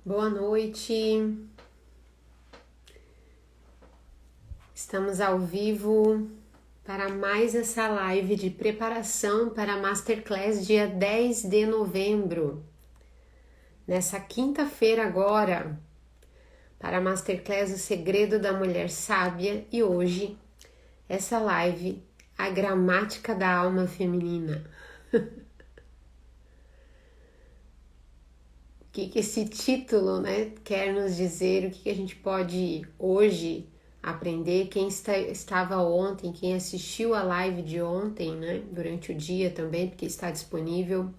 Boa noite, estamos ao vivo para mais essa live de preparação para a Masterclass dia 10 de novembro. Nessa quinta-feira agora, para a Masterclass O Segredo da Mulher Sábia e hoje, essa live, a gramática da alma feminina. O que esse título, quer nos dizer, o que a gente pode hoje aprender. Quem estava ontem, quem assistiu a live de ontem, durante o dia também, porque está disponível,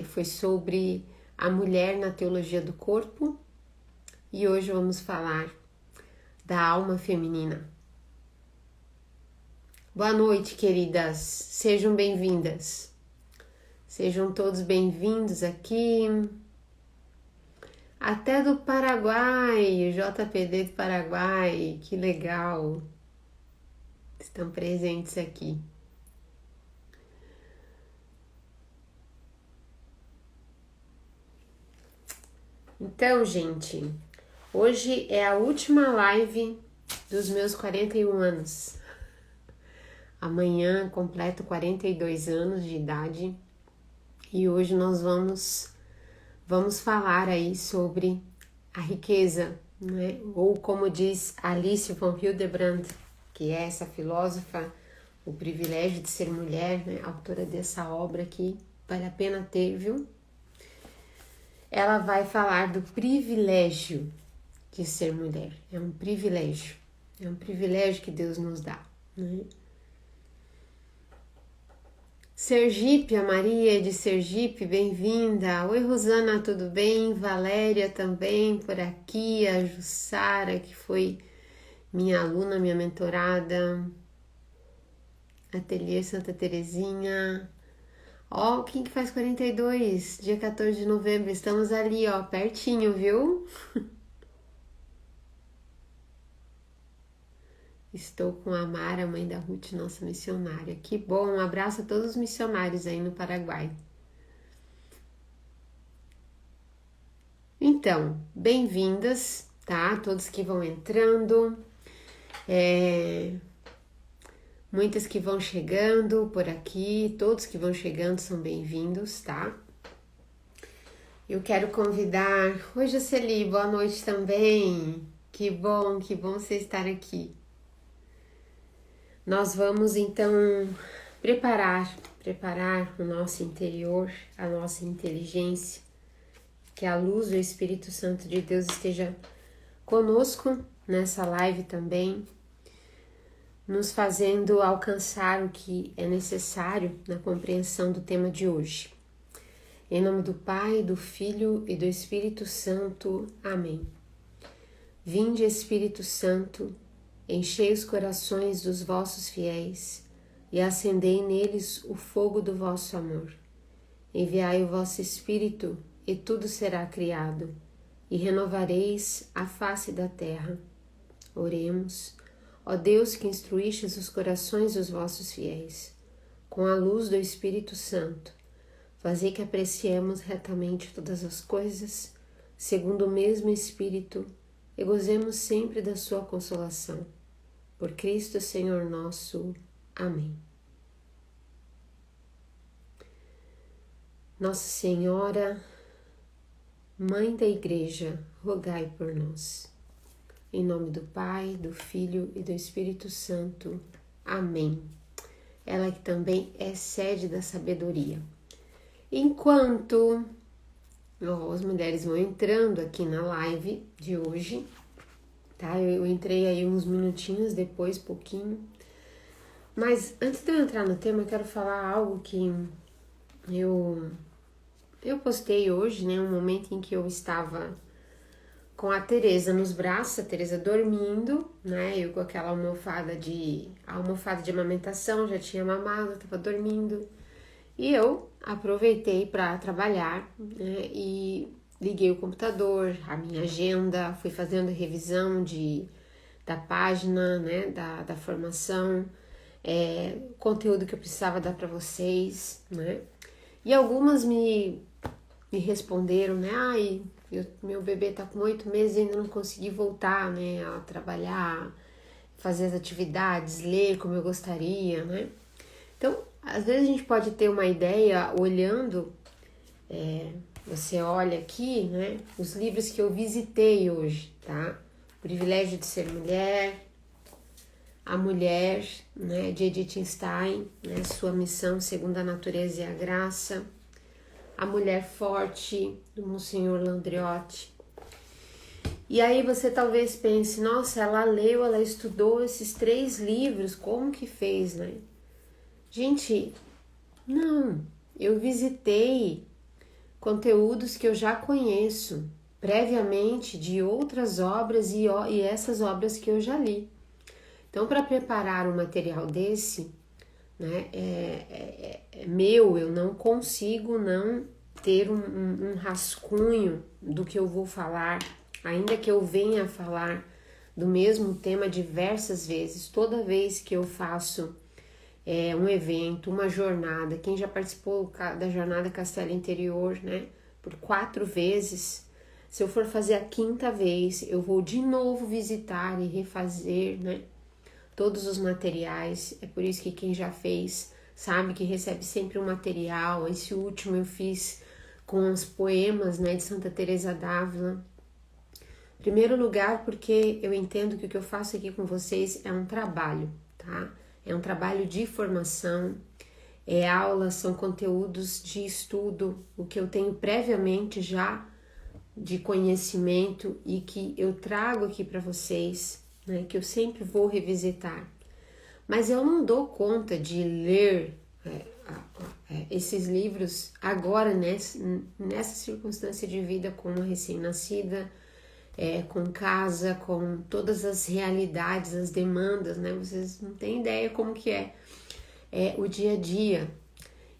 foi sobre a mulher na teologia do corpo, e hoje vamos falar da alma feminina. Boa noite, queridas, sejam bem-vindas. Sejam todos bem-vindos aqui, até do Paraguai, o JPD do Paraguai, que legal, estão presentes aqui. Então, gente, hoje é a última live dos meus 41 anos. Amanhã completo 42 anos de idade. E hoje nós vamos falar aí sobre a riqueza, ou como diz Alice von Hildebrand, que é essa filósofa, o privilégio de ser mulher, autora dessa obra que vale a pena ter, viu? Ela vai falar do privilégio de ser mulher. É um privilégio que Deus nos dá, Sergipe, a Maria de Sergipe, bem-vinda. Oi, Rosana, tudo bem? Valéria também por aqui, a Jussara, que foi minha aluna, minha mentorada. Ateliê Santa Terezinha. Ó, quem que faz 42? Dia 14 de novembro, estamos ali, ó, pertinho, viu? Estou com a Mara, mãe da Ruth, nossa missionária. Que bom, um abraço a todos os missionários aí no Paraguai. Então, bem-vindas, tá? Todos que vão entrando, muitas que vão chegando por aqui, todos que vão chegando são bem-vindos, tá? Eu quero convidar... Oi, Jocely, boa noite também. Que bom você estar aqui. Nós vamos então preparar o nosso interior, a nossa inteligência, que a luz do Espírito Santo de Deus esteja conosco nessa live também, nos fazendo alcançar o que é necessário na compreensão do tema de hoje. Em nome do Pai, do Filho e do Espírito Santo. Amém. Vinde, Espírito Santo, enchei os corações dos vossos fiéis e acendei neles o fogo do vosso amor. Enviai o vosso Espírito e tudo será criado, e renovareis a face da terra. Oremos, ó Deus que instruístes os corações dos vossos fiéis, com a luz do Espírito Santo, fazei que apreciemos retamente todas as coisas, segundo o mesmo Espírito, e gozemos sempre da sua consolação. Por Cristo Senhor nosso. Amém. Nossa Senhora, Mãe da Igreja, rogai por nós. Em nome do Pai, do Filho e do Espírito Santo. Amém. Ela que também é sede da sabedoria. Enquanto as mulheres vão entrando aqui na live de hoje, tá? Eu entrei aí uns minutinhos depois, pouquinho. Mas antes de eu entrar no tema, eu quero falar algo que eu postei hoje, um momento em que eu estava com a Tereza nos braços, a Tereza dormindo, eu com aquela almofada de amamentação, já tinha mamado, estava dormindo. E eu aproveitei para trabalhar, e liguei o computador, a minha agenda, fui fazendo revisão da página, da formação, conteúdo que eu precisava dar para vocês, E algumas me responderam, Meu bebê tá com 8 meses e ainda não consegui voltar, né, a trabalhar, fazer as atividades, ler como eu gostaria, né? Então, às vezes a gente pode ter uma ideia olhando, você olha aqui, né, os livros que eu visitei hoje, tá? O Privilégio de Ser Mulher, A Mulher, né, de Edith Stein, né, Sua Missão Segundo a Natureza e a Graça, A Mulher Forte, do Monsenhor Landriotti. E aí você talvez pense, nossa, ela leu, ela estudou esses 3 livros, como que fez, né? Gente, não, eu visitei conteúdos que eu já conheço previamente de outras obras e essas obras que eu já li. Então, para preparar um material desse, né, é meu, eu não consigo não ter um rascunho do que eu vou falar, ainda que eu venha falar do mesmo tema diversas vezes, toda vez que eu faço um evento, uma jornada. Quem já participou da jornada Castelo Interior, né, por 4 vezes, se eu for fazer a 5ª vez, eu vou de novo visitar e refazer, né, todos os materiais. É por isso que quem já fez sabe que recebe sempre um material. Esse último eu fiz com os poemas, né, de Santa Teresa d'Ávila. Em primeiro lugar, porque eu entendo que o que eu faço aqui com vocês é um trabalho, tá? É um trabalho de formação, aulas, são conteúdos de estudo, o que eu tenho previamente já de conhecimento e que eu trago aqui para vocês, né, que eu sempre vou revisitar. Mas eu não dou conta de ler esses livros agora, nessa circunstância de vida com uma recém-nascida, com casa, com todas as realidades, as demandas, né? Vocês não têm ideia como que é o dia a dia.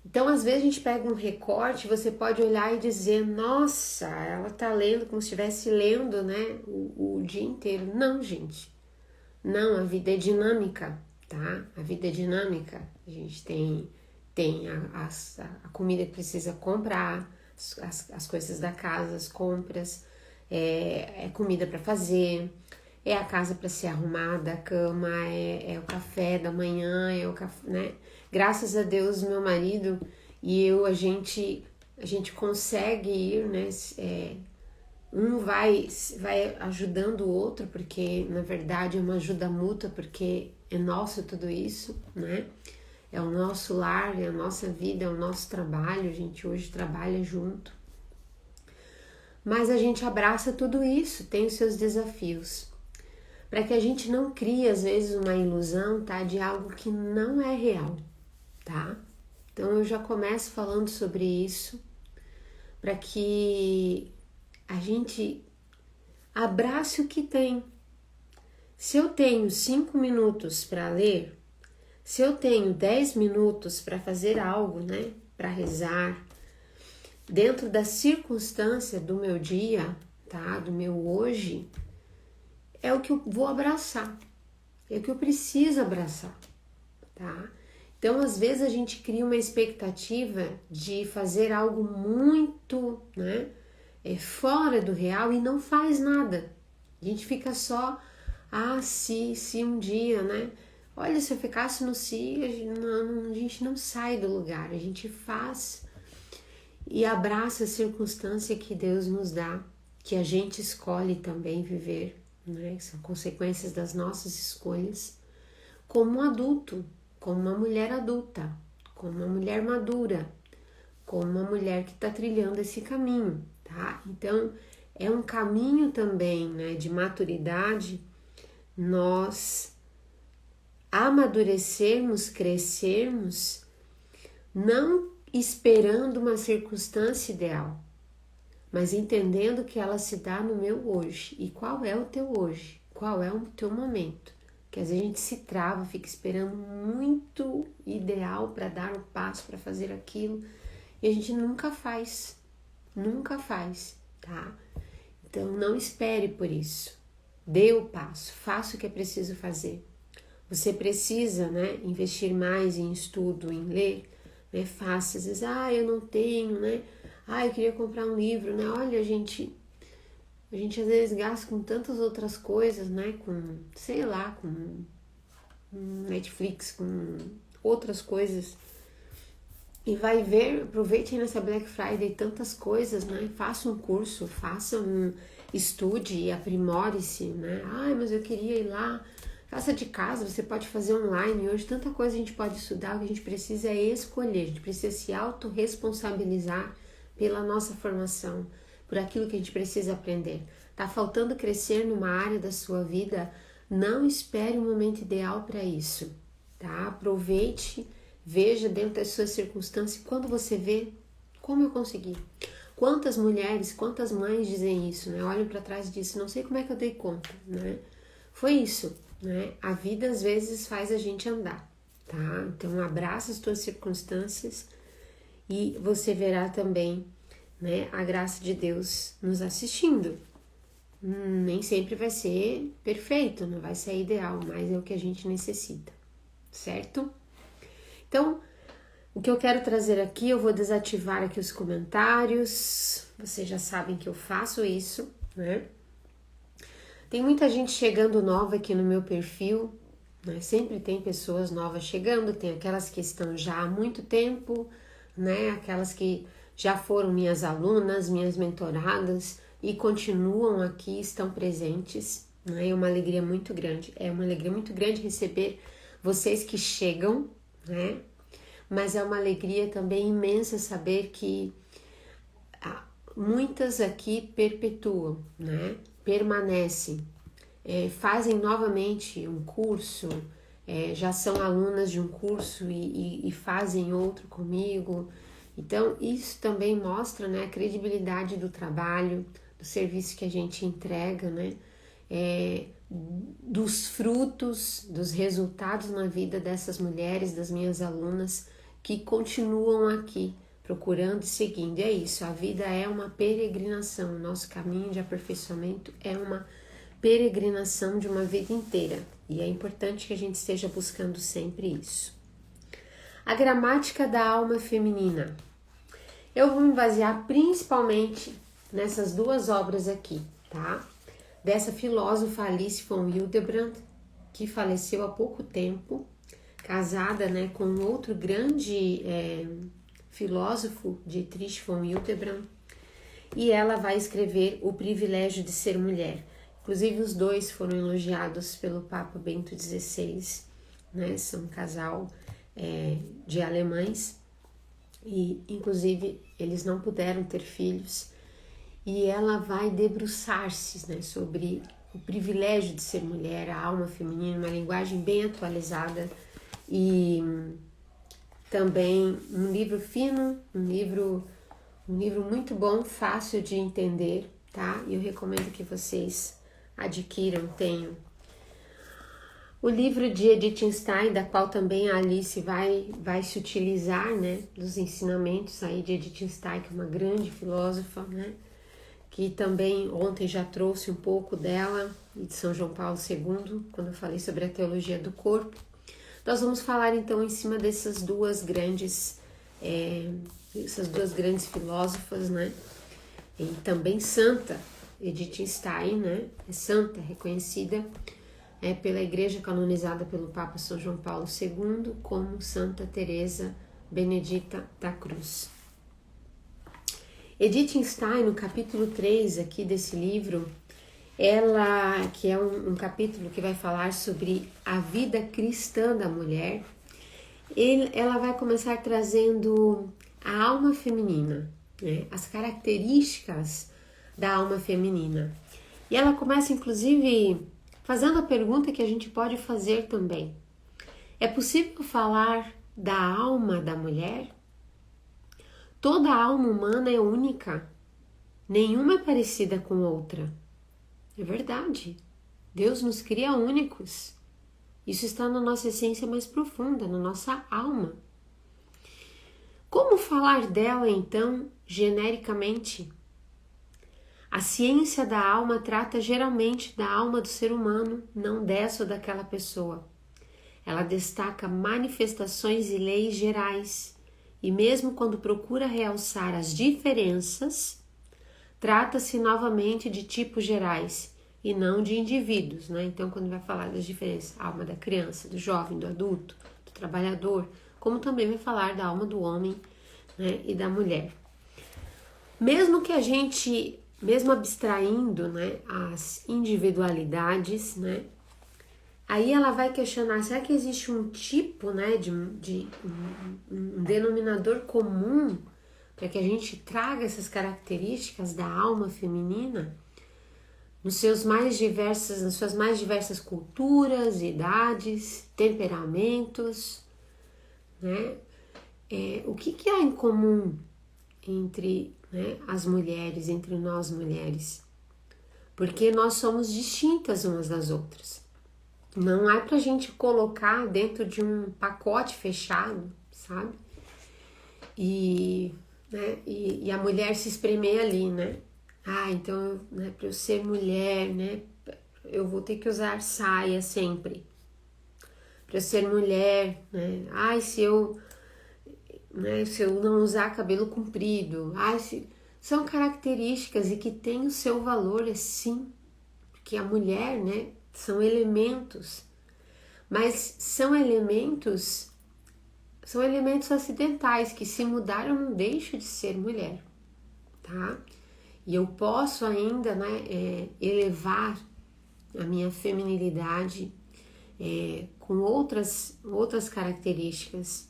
Então, às vezes a gente pega um recorte, você pode olhar e dizer, nossa, ela tá lendo como se estivesse lendo, né, o dia inteiro. Não, gente. Não, a vida é dinâmica, tá? A vida é dinâmica. A gente tem a comida que precisa comprar, as coisas da casa, as compras, comida para fazer, a casa para ser arrumada, a cama, o café da manhã, o café, né? Graças a Deus, meu marido e eu, a gente consegue ir, né? Um vai ajudando o outro, porque na verdade é uma ajuda mútua, porque é nosso tudo isso, né? É o nosso lar, é a nossa vida, é o nosso trabalho, a gente hoje trabalha junto. Mas a gente abraça tudo isso, tem os seus desafios. Para que a gente não crie, às vezes, uma ilusão, tá? De algo que não é real, tá? Então eu já começo falando sobre isso, para que a gente abrace o que tem. Se eu tenho 5 minutos para ler, se eu tenho 10 minutos para fazer algo, né, para rezar, dentro da circunstância do meu dia, tá, do meu hoje, é o que eu vou abraçar, é o que eu preciso abraçar, tá? Então, às vezes a gente cria uma expectativa de fazer algo muito, né, fora do real e não faz nada. A gente fica só, se um dia, né? Olha, se eu ficasse no si, a gente não sai do lugar, a gente faz e abraça a circunstância que Deus nos dá, que a gente escolhe também viver, né? São consequências das nossas escolhas, como um adulto, como uma mulher adulta, como uma mulher madura, como uma mulher que está trilhando esse caminho, tá? Então, é um caminho também, né, de maturidade, nós amadurecermos, crescermos, não esperando uma circunstância ideal, mas entendendo que ela se dá no meu hoje. E qual é o teu hoje? Qual é o teu momento? Que às vezes a gente se trava, fica esperando muito ideal para dar um passo, para fazer aquilo, e a gente nunca faz, tá? Então não espere por isso, dê o passo, faça o que é preciso fazer. Você precisa, né, investir mais em estudo, em ler, né? Faça, às vezes, eu não tenho, né? Eu queria comprar um livro, né? Olha, gente, A gente às vezes gasta com tantas outras coisas, né? Com, sei lá, com Netflix, com outras coisas. E vai ver, aproveite nessa Black Friday tantas coisas, né? Faça um curso, estude, aprimore-se, né? Ai, mas eu queria ir lá. Faça de casa, você pode fazer online. Hoje tanta coisa a gente pode estudar, o que a gente precisa é escolher, a gente precisa se autorresponsabilizar pela nossa formação, por aquilo que a gente precisa aprender. Tá faltando crescer numa área da sua vida? Não espere um momento ideal para isso, tá? Aproveite, veja dentro das suas circunstâncias. Quando você vê, como eu consegui? Quantas mulheres, quantas mães dizem isso, né? Olham para trás e dizem, não sei como é que eu dei conta, né? Foi isso, né? A vida às vezes faz a gente andar, tá? Então abraça as tuas circunstâncias e você verá também, né, a graça de Deus nos assistindo. Nem sempre vai ser perfeito, não vai ser ideal, mas é o que a gente necessita, certo? Então, o que eu quero trazer aqui, eu vou desativar aqui os comentários, vocês já sabem que eu faço isso, né? Tem muita gente chegando nova aqui no meu perfil, né? Sempre tem pessoas novas chegando, tem aquelas que estão já há muito tempo, né? Aquelas que já foram minhas alunas, minhas mentoradas e continuam aqui, estão presentes, né? É uma alegria muito grande, receber vocês que chegam, né? Mas é uma alegria também imensa saber que muitas aqui perpetuam, né? Permanecem, fazem novamente um curso, já são alunas de um curso e fazem outro comigo. Então, isso também mostra, né, a credibilidade do trabalho, do serviço que a gente entrega, né? Dos frutos, dos resultados na vida dessas mulheres, das minhas alunas, que continuam aqui, procurando e seguindo. E é isso, a vida é uma peregrinação, o nosso caminho de aperfeiçoamento é uma peregrinação de uma vida inteira. E é importante que a gente esteja buscando sempre isso. A gramática da alma feminina. Eu vou me basear principalmente nessas duas obras aqui, tá? Dessa filósofa Alice von Hildebrand, que faleceu há pouco tempo, casada, né, com outro grande filósofo, Dietrich von Hildebrand, e ela vai escrever O Privilégio de Ser Mulher. Inclusive os dois foram elogiados pelo Papa Bento XVI, né? São um casal de alemães e inclusive eles não puderam ter filhos, e ela vai debruçar-se, né, sobre o privilégio de ser mulher, a alma feminina, uma linguagem bem atualizada e também um livro fino, um livro muito bom, fácil de entender, tá? E eu recomendo que vocês adquiram, tenham. O livro de Edith Stein, da qual também a Alice vai se utilizar, né, dos ensinamentos aí de Edith Stein, que é uma grande filósofa, né, que também ontem já trouxe um pouco dela, e de São João Paulo II, quando eu falei sobre a teologia do corpo. Nós vamos falar então em cima dessas duas grandes filósofas, né, e também santa, Edith Stein, né, é santa, reconhecida pela Igreja, canonizada pelo Papa São João Paulo II como Santa Teresa Benedita da Cruz. Edith Stein, no capítulo 3 aqui desse livro, ela, que é um capítulo que vai falar sobre a vida cristã da mulher, ela vai começar trazendo a alma feminina, né, as características da alma feminina. E ela começa, inclusive, fazendo a pergunta que a gente pode fazer também. É possível falar da alma da mulher? Toda a alma humana é única. Nenhuma é parecida com outra. É verdade. Deus nos cria únicos. Isso está na nossa essência mais profunda, na nossa alma. Como falar dela, então, genericamente? A ciência da alma trata geralmente da alma do ser humano, não dessa ou daquela pessoa. Ela destaca manifestações e leis gerais, e mesmo quando procura realçar as diferenças, trata-se novamente de tipos gerais e não de indivíduos, né? Então, quando vai falar das diferenças, a alma da criança, do jovem, do adulto, do trabalhador, como também vai falar da alma do homem, né, e da mulher. Mesmo que a gente, mesmo abstraindo, né, as individualidades, né, aí ela vai questionar, será que existe um tipo, né, um denominador comum para que a gente traga essas características da alma feminina nas suas mais diversas culturas, idades, temperamentos, né? O que há em comum entre, né, as mulheres, entre nós mulheres? Porque nós somos distintas umas das outras. Não é pra gente colocar dentro de um pacote fechado, sabe? E a mulher se espremer ali, né? Então, né, para eu ser mulher, né, eu vou ter que usar saia sempre. Para eu ser mulher, né? Se eu não usar cabelo comprido, são características e que têm o seu valor, sim, porque a mulher, né, são elementos, mas são elementos acidentais que, se mudaram, não deixam de ser mulher, tá? E eu posso ainda, né, elevar a minha feminilidade com outras características.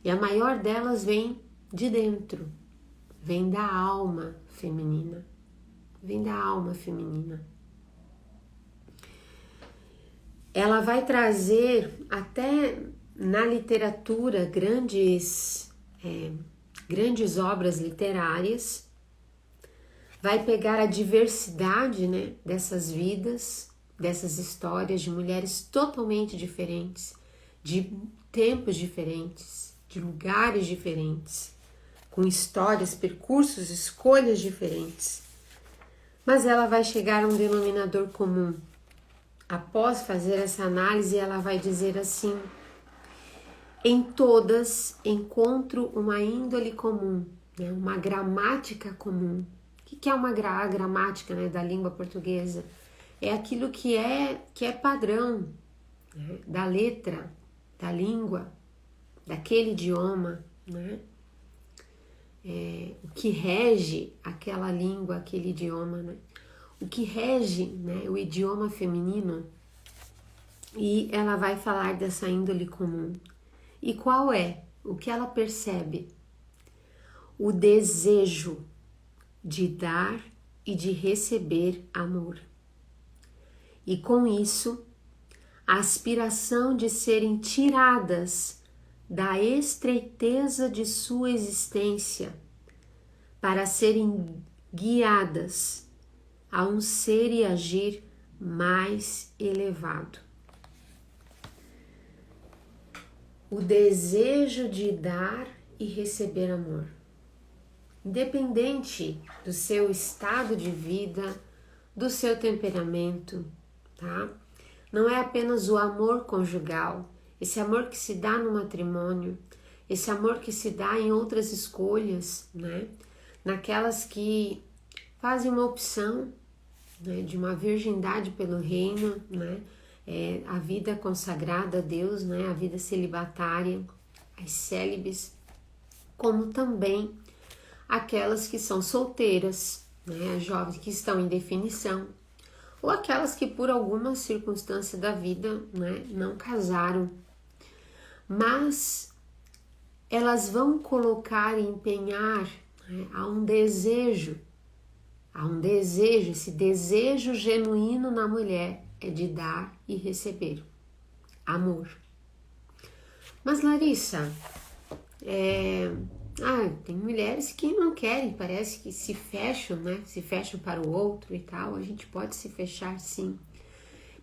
E a maior delas vem de dentro, vem da alma feminina, Ela vai trazer até na literatura grandes obras literárias, vai pegar a diversidade, né, dessas vidas, dessas histórias de mulheres totalmente diferentes, de tempos diferentes, de lugares diferentes, com histórias, percursos, escolhas diferentes. Mas ela vai chegar a um denominador comum. Após fazer essa análise, ela vai dizer assim: em todas encontro uma índole comum, né, uma gramática comum. O que é uma gramática, né, da língua portuguesa? É aquilo que é padrão, né, da letra, da língua, daquele idioma, né? O que rege aquela língua, aquele idioma, né? O que rege, né, o idioma feminino. E ela vai falar dessa índole comum. E qual é? O que ela percebe? O desejo de dar e de receber amor. E com isso, a aspiração de serem tiradas da estreiteza de sua existência para serem guiadas a um ser e agir mais elevado. O desejo de dar e receber amor. Independente do seu estado de vida, do seu temperamento, tá? Não é apenas o amor conjugal, esse amor que se dá no matrimônio, esse amor que se dá em outras escolhas, né? Naquelas que fazem uma opção, né, de uma virgindade pelo reino, né? A vida consagrada a Deus, né? A vida celibatária, as célibes, como também aquelas que são solteiras, né? As jovens que estão em definição, ou aquelas que por alguma circunstância da vida, né, não casaram, mas elas vão colocar e empenhar, né, há um desejo, esse desejo genuíno na mulher é de dar e receber amor. Mas Larissa, tem mulheres que não querem, parece que se fecham, né? Se fecham para o outro e tal. A gente pode se fechar, sim.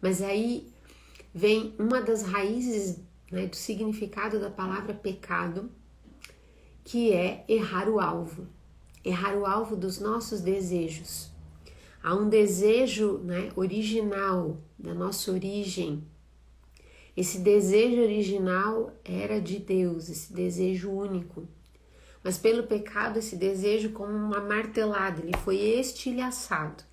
Mas aí vem uma das raízes, né, do significado da palavra pecado, que é errar o alvo. Errar o alvo dos nossos desejos. Há um desejo, né, original, da nossa origem. Esse desejo original era de Deus, esse desejo único. mas pelo pecado esse desejo, como uma martelada, ele foi estilhaçado.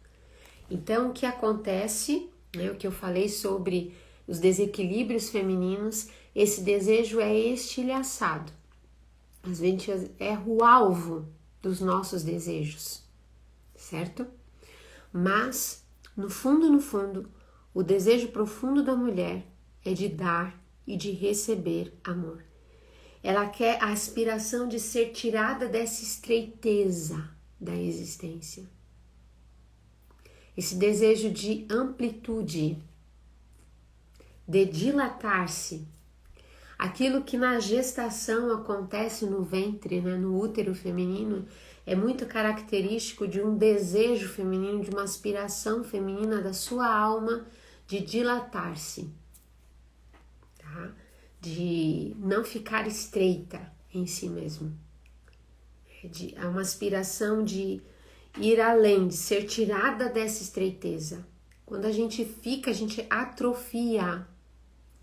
Então, o que acontece, né, o que eu falei sobre os desequilíbrios femininos, esse desejo é estilhaçado. A gente é o alvo dos nossos desejos, certo? Mas, no fundo, o desejo profundo da mulher é de dar e de receber amor. Ela quer a aspiração de ser tirada dessa estreiteza da existência. Esse desejo de amplitude, de dilatar-se. Aquilo que na gestação acontece no ventre, né, no útero feminino, é muito característico de um desejo feminino, de uma aspiração feminina da sua alma de dilatar-se, tá? De não ficar estreita em si mesmo. É uma aspiração de ir além, de ser tirada dessa estreiteza. Quando a gente fica, a gente atrofia.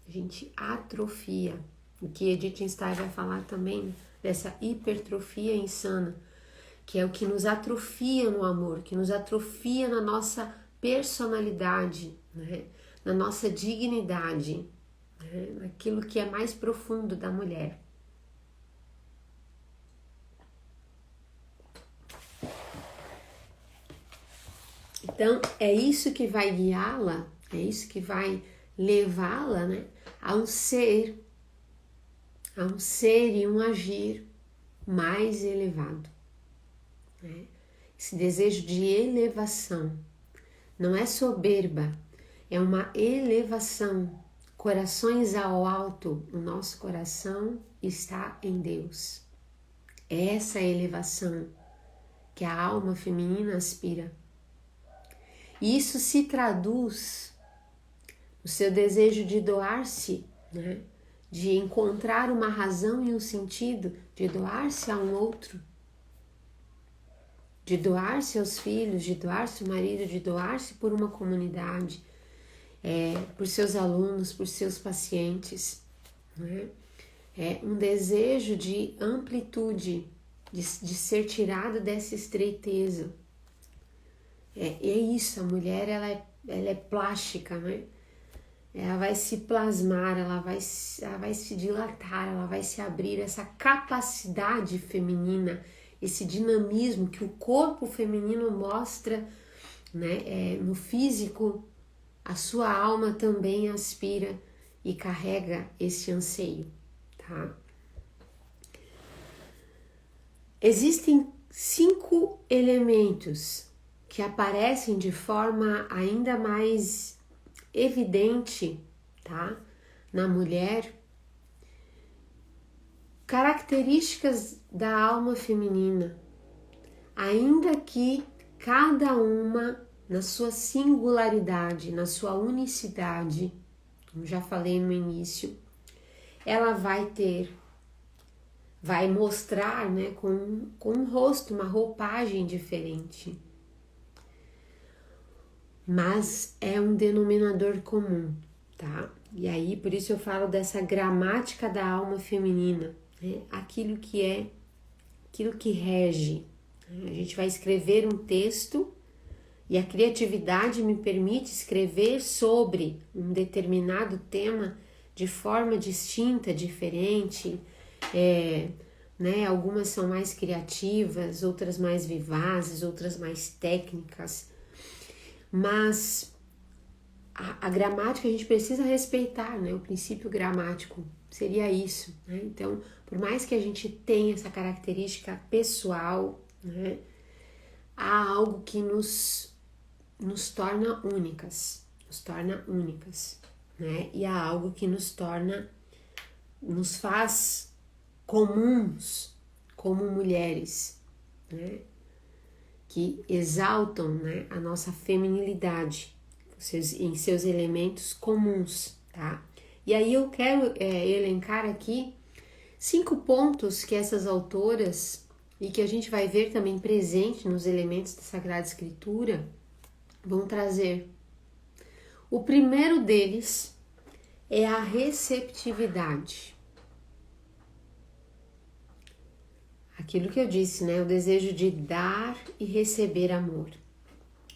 A gente atrofia. O que Edith Stein vai falar também dessa hipertrofia insana, que é o que nos atrofia no amor, que nos atrofia na nossa personalidade, né? Na nossa dignidade, né? Naquilo que é mais profundo da mulher. Então, é isso que vai guiá-la, é isso que vai levá-la, né, a um ser e um agir mais elevado, né? Esse desejo de elevação não é soberba, é uma elevação. Corações ao alto, o nosso coração está em Deus. É essa elevação que a alma feminina aspira. E isso se traduz no seu desejo de doar-se, né? De encontrar uma razão e um sentido, de doar-se a um outro, de doar-se aos filhos, de doar-se ao marido, de doar-se por uma comunidade, por seus alunos, por seus pacientes, né? É um desejo de amplitude, de ser tirada dessa estreiteza. É isso, a mulher ela é plástica, né? Ela vai se plasmar, ela vai se dilatar, ela vai se abrir, essa capacidade feminina, esse dinamismo que o corpo feminino mostra, né, no físico, a sua alma também aspira e carrega esse anseio, tá? Existem 5 elementos que aparecem de forma ainda mais evidente, tá? Na mulher, características da alma feminina, ainda que cada uma na sua singularidade, na sua unicidade, como já falei no início, ela vai mostrar, né, com um rosto, uma roupagem diferente. Mas é um denominador comum, tá? E aí, por isso eu falo dessa gramática da alma feminina, né? Aquilo que rege. A gente vai escrever um texto e a criatividade me permite escrever sobre um determinado tema de forma distinta, diferente, né? Algumas são mais criativas, outras mais vivazes, outras mais técnicas. Mas a gramática a gente precisa respeitar, né? O princípio gramático seria isso, né? Então, por mais que a gente tenha essa característica pessoal, né? Há algo que nos torna únicas, né? E há algo que nos faz comuns como mulheres, né? Que exaltam, né, a nossa feminilidade em seus elementos comuns, tá? E aí eu quero elencar aqui 5 pontos que essas autoras, e que a gente vai ver também presente nos elementos da Sagrada Escritura, vão trazer. O primeiro deles é a receptividade. aquilo que eu disse, né? O desejo de dar e receber amor.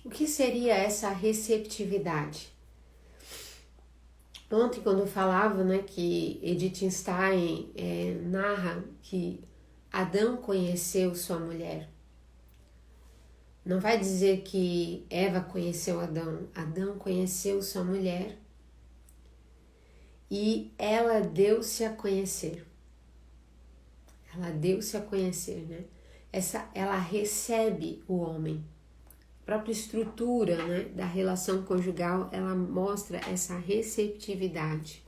O que seria essa receptividade? Ontem, quando eu falava, né, que Edith Stein narra que Adão conheceu sua mulher. Não vai dizer que Eva conheceu Adão. Adão conheceu sua mulher e ela deu-se a conhecer. Ela deu-se a conhecer, né? Ela recebe o homem. A própria estrutura, né, da relação conjugal, ela mostra essa receptividade.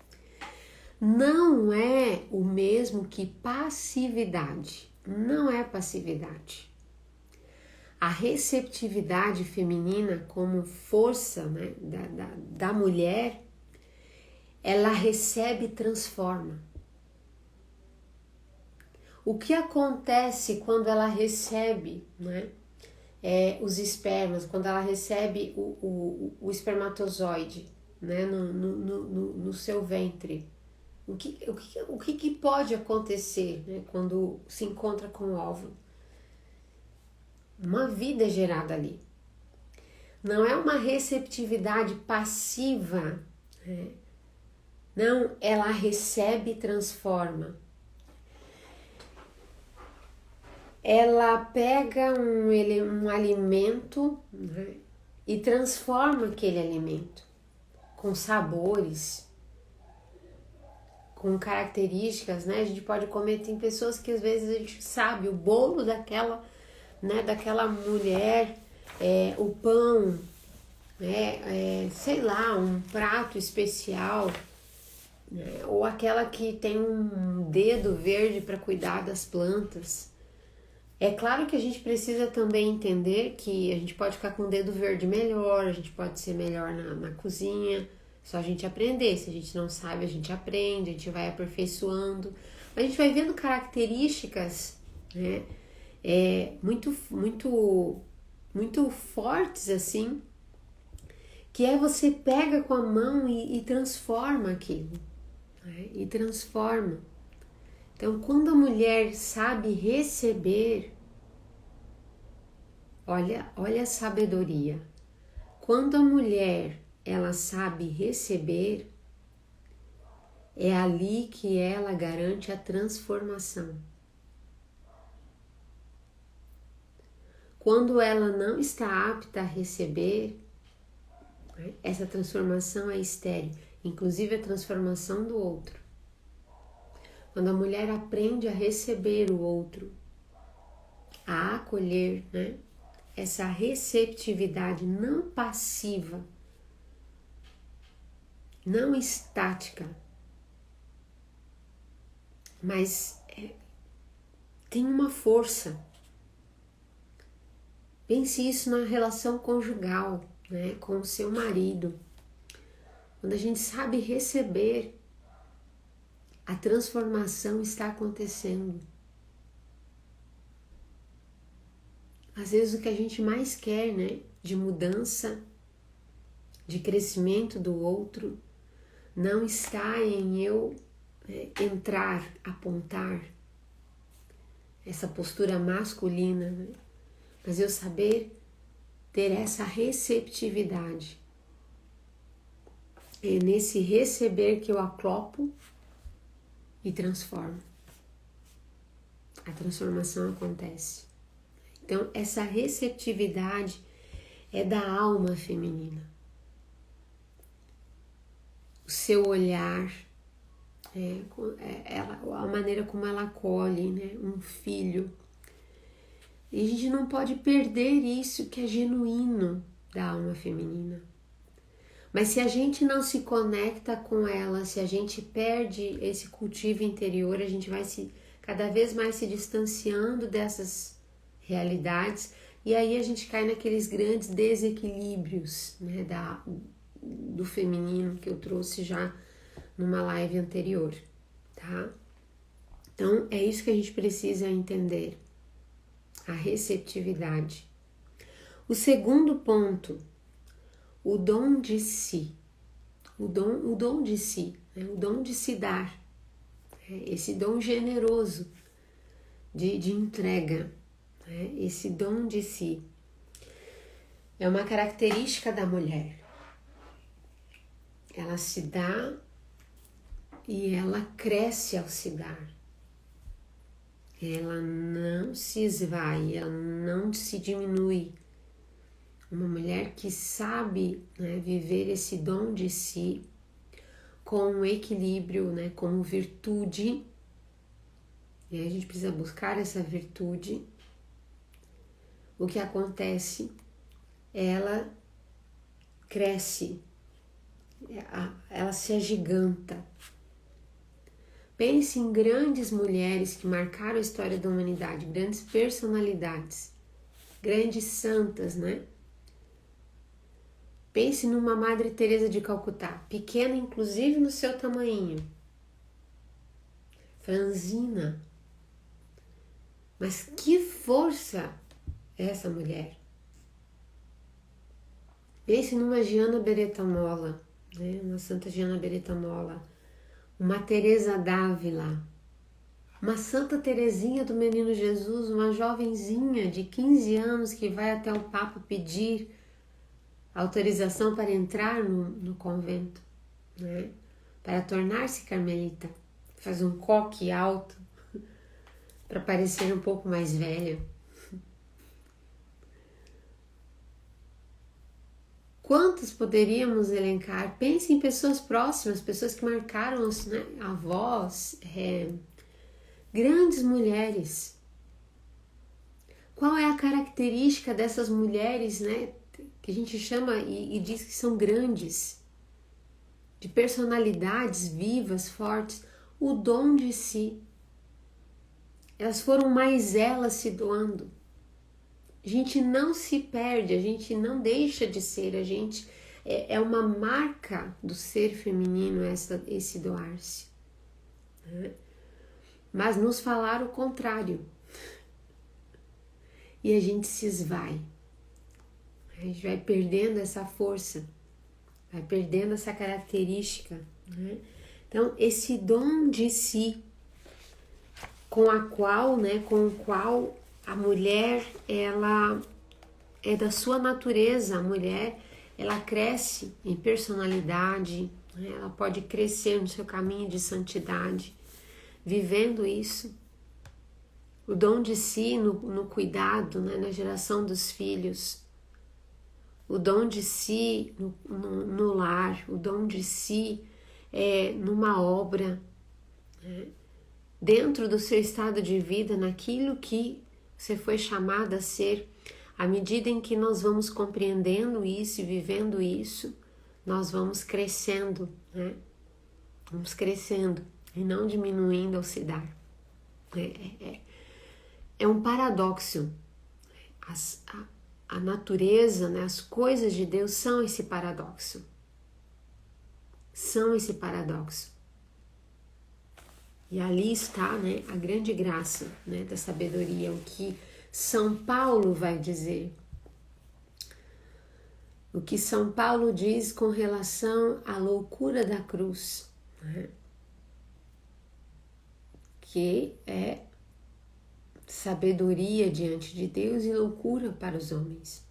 Não é o mesmo que passividade. Não é passividade. A receptividade feminina como força, né, da mulher, ela recebe e transforma. O que acontece quando ela recebe, né, os espermas, quando ela recebe o espermatozoide, né, no seu ventre? O que pode acontecer, né, quando se encontra com o óvulo? Uma vida é gerada ali. Não é uma receptividade passiva, né? Não, ela recebe e transforma. Ela pega um alimento, né, e transforma aquele alimento com sabores, com características, né? A gente pode comer, tem pessoas que às vezes a gente sabe o bolo daquela, né, daquela mulher, o pão, né, sei lá, um prato especial, né, ou aquela que tem um dedo verde para cuidar das plantas. É claro que a gente precisa também entender que a gente pode ficar com o dedo verde melhor, a gente pode ser melhor na cozinha, só a gente aprender. Se a gente não sabe, a gente aprende, a gente vai aperfeiçoando. A gente vai vendo características, né, muito fortes assim, que você pega com a mão e transforma aquilo, né, e transforma. Então, quando a mulher sabe receber, olha a sabedoria. Quando a mulher ela sabe receber, é ali que ela garante a transformação. Quando ela não está apta a receber, essa transformação é estéril, inclusive a transformação do outro. Quando a mulher aprende a receber o outro, a acolher, né, essa receptividade não passiva, não estática, mas tem uma força. Pense isso na relação conjugal, né, com o seu marido. Quando a gente sabe receber, a transformação está acontecendo. Às vezes o que a gente mais quer, né, de mudança, de crescimento do outro, não está em eu entrar, apontar, essa postura masculina, né, mas eu saber ter essa receptividade. É nesse receber que eu aclopo e transformo. A transformação acontece. Então, essa receptividade é da alma feminina. O seu olhar, a maneira como ela acolhe, né, um filho. E a gente não pode perder isso que é genuíno da alma feminina. Mas se a gente não se conecta com ela, se a gente perde esse cultivo interior, a gente vai cada vez mais se distanciando dessas realidades, e aí a gente cai naqueles grandes desequilíbrios, né, do feminino que eu trouxe já numa live anterior, tá? Então é isso que a gente precisa entender, a receptividade. O segundo ponto, o dom de si, o dom de si, né, o dom de se dar, esse dom generoso de entrega, né? Esse dom de si. É uma característica da mulher. Ela se dá e ela cresce ao se dar. Ela não se esvai, ela não se diminui. Uma mulher que sabe, né, viver esse dom de si com equilíbrio, né, como virtude. E aí a gente precisa buscar essa virtude. O que acontece? Ela cresce, ela se agiganta. Pense em grandes mulheres que marcaram a história da humanidade, grandes personalidades, grandes santas, né? Pense numa Madre Teresa de Calcutá, pequena inclusive no seu tamanho, franzina. Mas que força é essa mulher! Pense numa Gianna Beretta-Molla, né? Uma Santa Gianna Beretta-Molla, uma Teresa d'Ávila, uma Santa Teresinha do Menino Jesus, uma jovenzinha de 15 anos que vai até o Papa pedir autorização para entrar no convento, né? Para tornar-se carmelita, faz um coque alto para parecer um pouco mais velha. Quantos poderíamos elencar? Pense em pessoas próximas, pessoas que marcaram, né, avós, grandes mulheres. Qual é a característica dessas mulheres, né, que a gente chama e diz que são grandes, de personalidades vivas, fortes? O dom de si. Elas foram mais elas se doando. A gente não se perde, a gente não deixa de ser, a gente é uma marca do ser feminino esse doar-se, né? Mas nos falaram o contrário e a gente se esvai, a gente vai perdendo essa força, vai perdendo essa característica, né? Então esse dom de si com o qual a mulher, ela é da sua natureza. A mulher, ela cresce em personalidade, né? Ela pode crescer no seu caminho de santidade, vivendo isso. O dom de si no cuidado, né? Na geração dos filhos. O dom de si no lar. O dom de si numa obra, né? Dentro do seu estado de vida, naquilo que você foi chamada a ser. À medida em que nós vamos compreendendo isso e vivendo isso, nós vamos crescendo, né? Vamos crescendo e não diminuindo ao se dar. É um paradoxo. A natureza, né? As coisas de Deus são esse paradoxo. São esse paradoxo. E ali está, né, a grande graça, né, da sabedoria, o que São Paulo vai dizer. O que São Paulo diz com relação à loucura da cruz, né, que é sabedoria diante de Deus e loucura para os homens.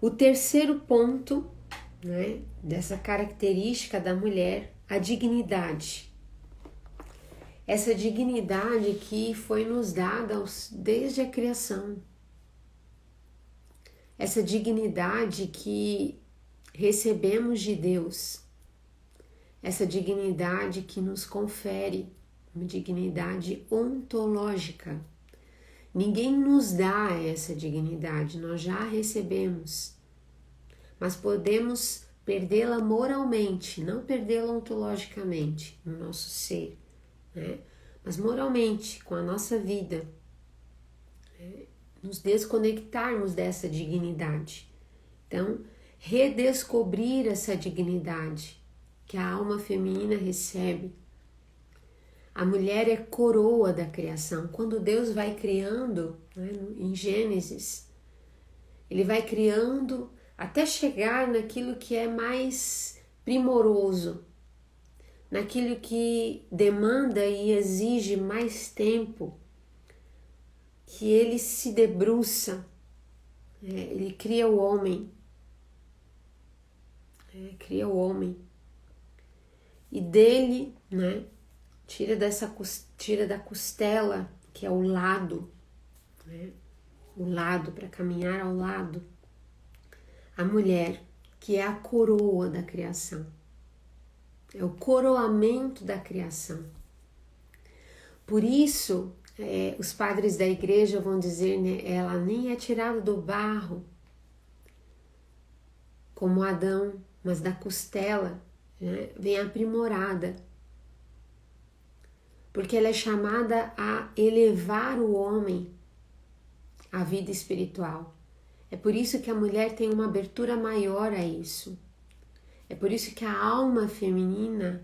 O terceiro ponto, né, dessa característica da mulher, a dignidade. Essa dignidade que foi nos dada desde a criação. Essa dignidade que recebemos de Deus. Essa dignidade que nos confere, uma dignidade ontológica. Ninguém nos dá essa dignidade, nós já recebemos. Mas podemos perdê-la moralmente, não perdê-la ontologicamente no nosso ser, né? Mas moralmente, com a nossa vida, nos desconectarmos dessa dignidade. Então, redescobrir essa dignidade que a alma feminina recebe. A mulher é coroa da criação. Quando Deus vai criando, né, em Gênesis, Ele vai criando até chegar naquilo que é mais primoroso. naquilo que demanda e exige mais tempo, que ele se debruça, ele cria o homem, e dele, né, tira da costela, que é o lado, né, o lado, para caminhar ao lado, a mulher, que é a coroa da criação, é o coroamento da criação. Por isso, os padres da igreja vão dizer, né, ela nem é tirada do barro, como Adão, mas da costela, né, vem aprimorada, porque ela é chamada a elevar o homem à vida espiritual. É por isso que a mulher tem uma abertura maior a isso. É por isso que a alma feminina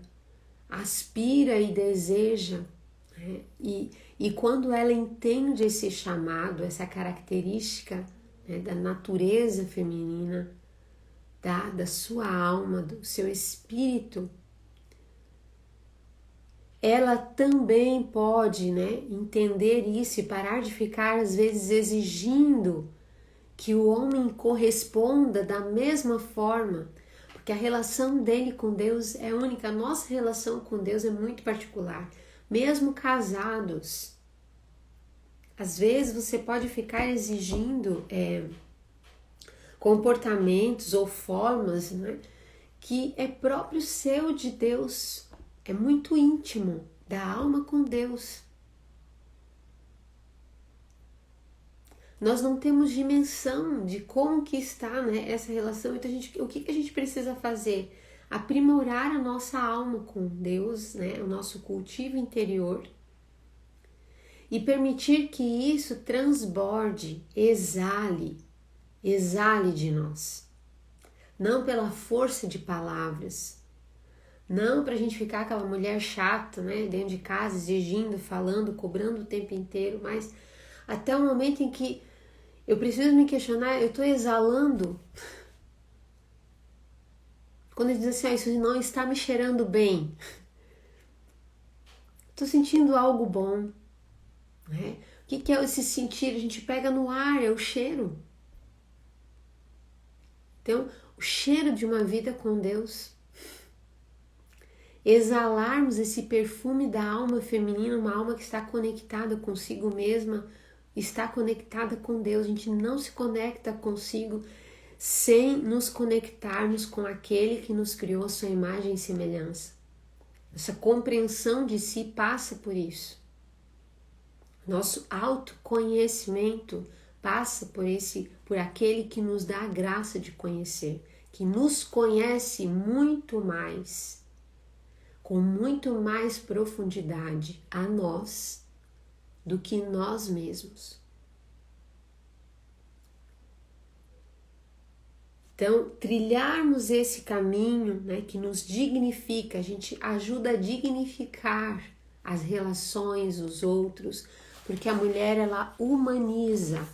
aspira e deseja, né? E quando ela entende esse chamado, essa característica, né, da natureza feminina, da sua alma, do seu espírito, ela também pode, né, entender isso e parar de ficar, às vezes, exigindo que o homem corresponda da mesma forma, porque a relação dele com Deus é única, a nossa relação com Deus é muito particular, mesmo casados. Às vezes você pode ficar exigindo comportamentos ou formas, né, que é próprio seu de Deus, é muito íntimo da alma com Deus. Nós não temos dimensão de como que está, né, essa relação. Então o que a gente precisa fazer? Aprimorar a nossa alma com Deus, né, o nosso cultivo interior, e permitir que isso transborde, exale de nós. Não pela força de palavras, não para a gente ficar aquela mulher chata, né, dentro de casa, exigindo, falando, cobrando o tempo inteiro, mas até o momento em que eu preciso me questionar, eu estou exalando. Quando ele diz assim, isso não está me cheirando bem, estou sentindo algo bom, né? O que é esse sentir? A gente pega no ar, é o cheiro. Então, o cheiro de uma vida com Deus, exalarmos esse perfume da alma feminina, uma alma que está conectada consigo mesma, está conectada com Deus. A gente não se conecta consigo sem nos conectarmos com aquele que nos criou a sua imagem e semelhança. Essa compreensão de si passa por isso. Nosso autoconhecimento passa por aquele que nos dá a graça de conhecer, que nos conhece muito mais, com muito mais profundidade a nós do que nós mesmos. Então, trilharmos esse caminho, né, que nos dignifica, a gente ajuda a dignificar as relações, os outros, porque a mulher, ela humaniza,